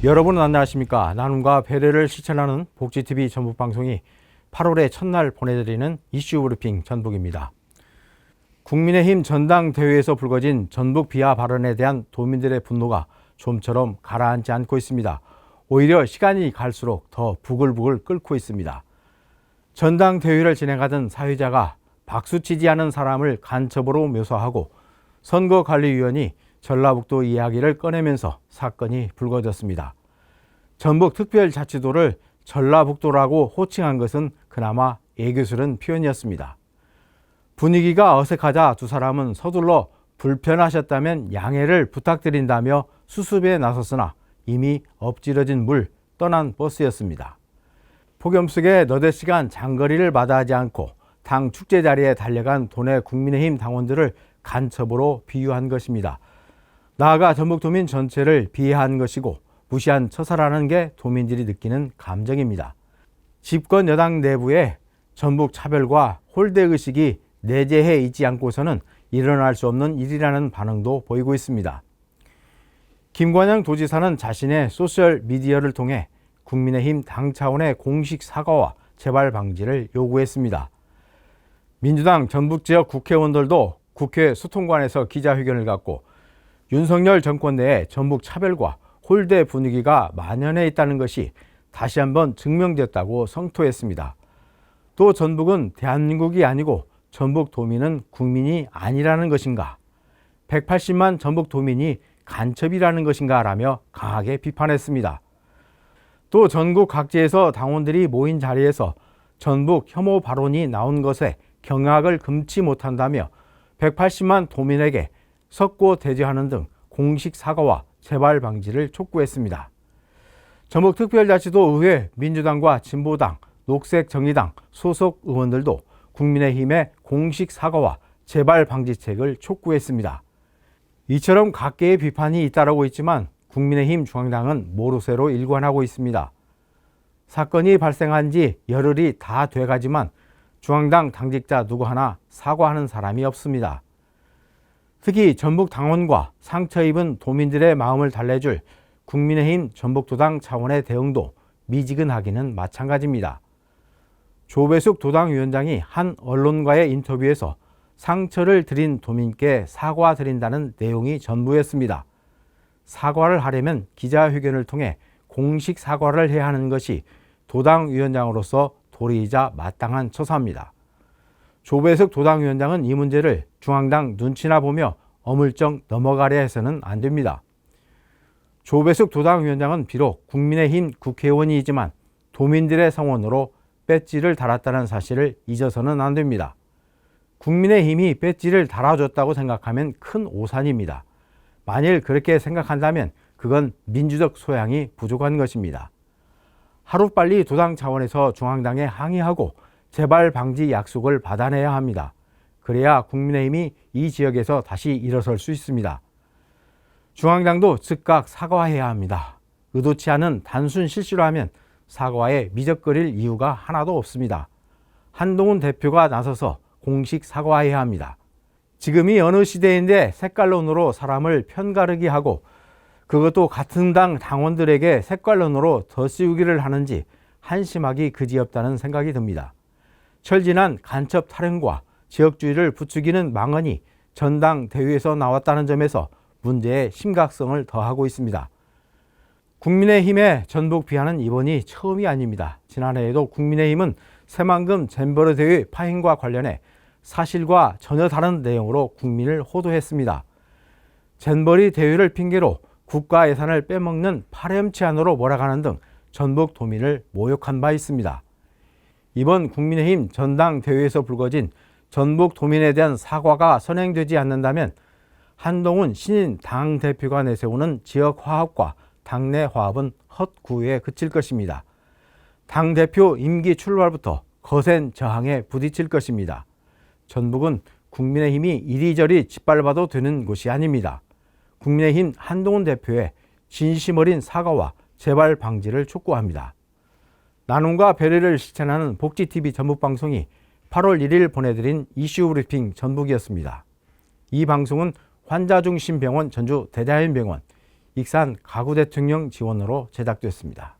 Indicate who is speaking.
Speaker 1: 여러분 안녕하십니까. 나눔과 배려를 실천하는 복지TV 전북방송이 8월의 첫날 보내드리는 이슈 브리핑 전북입니다. 국민의힘 전당대회에서 불거진 전북 비하 발언에 대한 도민들의 분노가 좀처럼 가라앉지 않고 있습니다. 오히려 시간이 갈수록 더 부글부글 끓고 있습니다. 전당대회를 진행하던 사회자가 박수 치지 않은 사람을 간첩으로 묘사하고 선거관리위원이 전라북도 이야기를 꺼내면서 사건이 불거졌습니다. 전북특별자치도를 전라북도라고 호칭한 것은 그나마 애교스런 표현이었습니다. 분위기가 어색하자 두 사람은 서둘러 불편하셨다면 양해를 부탁드린다며 수습에 나섰으나 이미 엎질러진 물 떠난 버스였습니다. 폭염 속에 너댓 시간 장거리를 마다하지 않고 당 축제 자리에 달려간 도내 국민의힘 당원들을 간첩으로 비유한 것입니다. 나아가 전북도민 전체를 비하한 것이고 무시한 처사라는 게 도민들이 느끼는 감정입니다. 집권 여당 내부에 전북 차별과 홀대의식이 내재해 있지 않고서는 일어날 수 없는 일이라는 반응도 보이고 있습니다. 김관영 도지사는 자신의 소셜미디어를 통해 국민의힘 당 차원의 공식 사과와 재발 방지를 요구했습니다. 민주당 전북지역 국회의원들도 국회 소통관에서 기자회견을 갖고 윤석열 정권 내에 전북 차별과 홀대 분위기가 만연해 있다는 것이 다시 한번 증명됐다고 성토했습니다. 또 전북은 대한민국이 아니고 전북 도민은 국민이 아니라는 것인가, 180만 전북 도민이 간첩이라는 것인가 라며 강하게 비판했습니다. 또 전국 각지에서 당원들이 모인 자리에서 전북 혐오 발언이 나온 것에 경악을 금치 못한다며 180만 도민에게 석고대죄하는 등 공식 사과와 재발 방지를 촉구했습니다. 전북특별자치도 의회 민주당과 진보당, 녹색정의당 소속 의원들도 국민의힘의 공식 사과와 재발 방지책을 촉구했습니다. 이처럼 각계의 비판이 잇따르고 있지만 국민의힘 중앙당은 모르쇠로 일관하고 있습니다. 사건이 발생한 지 열흘이 다 돼가지만 중앙당 당직자 누구 하나 사과하는 사람이 없습니다. 특히 전북 당원과 상처 입은 도민들의 마음을 달래줄 국민의힘 전북도당 차원의 대응도 미지근하기는 마찬가지입니다. 조배숙 도당위원장이 한 언론과의 인터뷰에서 상처를 드린 도민께 사과드린다는 내용이 전부였습니다. 사과를 하려면 기자회견을 통해 공식 사과를 해야 하는 것이 도당위원장으로서 도리이자 마땅한 처사입니다. 조배숙 도당위원장은 이 문제를 중앙당 눈치나 보며 어물쩍 넘어가려 해서는 안 됩니다. 조배숙 도당위원장은 비록 국민의힘 국회의원이지만 도민들의 성원으로 배지를 달았다는 사실을 잊어서는 안 됩니다. 국민의힘이 배지를 달아줬다고 생각하면 큰 오산입니다. 만일 그렇게 생각한다면 그건 민주적 소양이 부족한 것입니다. 하루빨리 도당 차원에서 중앙당에 항의하고 재발 방지 약속을 받아내야 합니다. 그래야 국민의힘이 이 지역에서 다시 일어설 수 있습니다. 중앙당도 즉각 사과해야 합니다. 의도치 않은 단순 실수로 하면 사과에 미적거릴 이유가 하나도 없습니다. 한동훈 대표가 나서서 공식 사과해야 합니다. 지금이 어느 시대인데 색깔론으로 사람을 편가르기 하고 그것도 같은 당 당원들에게 색깔론으로 덧씌우기를 하는지 한심하기 그지없다는 생각이 듭니다. 철진한 간첩 타령과 지역주의를 부추기는 망언이 전당대회에서 나왔다는 점에서 문제의 심각성을 더하고 있습니다. 국민의힘의 전북 비하는 이번이 처음이 아닙니다. 지난해에도 국민의힘은 새만금 잼버리 대회 파행과 관련해 사실과 전혀 다른 내용으로 국민을 호도했습니다. 잼버리 대회를 핑계로 국가 예산을 빼먹는 파렴치한으로 몰아가는 등 전북 도민을 모욕한 바 있습니다. 이번 국민의힘 전당대회에서 불거진 전북 도민에 대한 사과가 선행되지 않는다면 한동훈 신인 당대표가 내세우는 지역 화합과 당내 화합은 헛구에 그칠 것입니다. 당대표 임기 출발부터 거센 저항에 부딪힐 것입니다. 전북은 국민의힘이 이리저리 짓밟아도 되는 곳이 아닙니다. 국민의힘 한동훈 대표의 진심 어린 사과와 재발 방지를 촉구합니다. 나눔과 배려를 실천하는 복지TV 전북방송이 8월 1일 보내드린 이슈 브리핑 전북이었습니다. 이 방송은 환자중심병원 전주 대자연병원, 익산 가구 대통령 지원으로 제작됐습니다.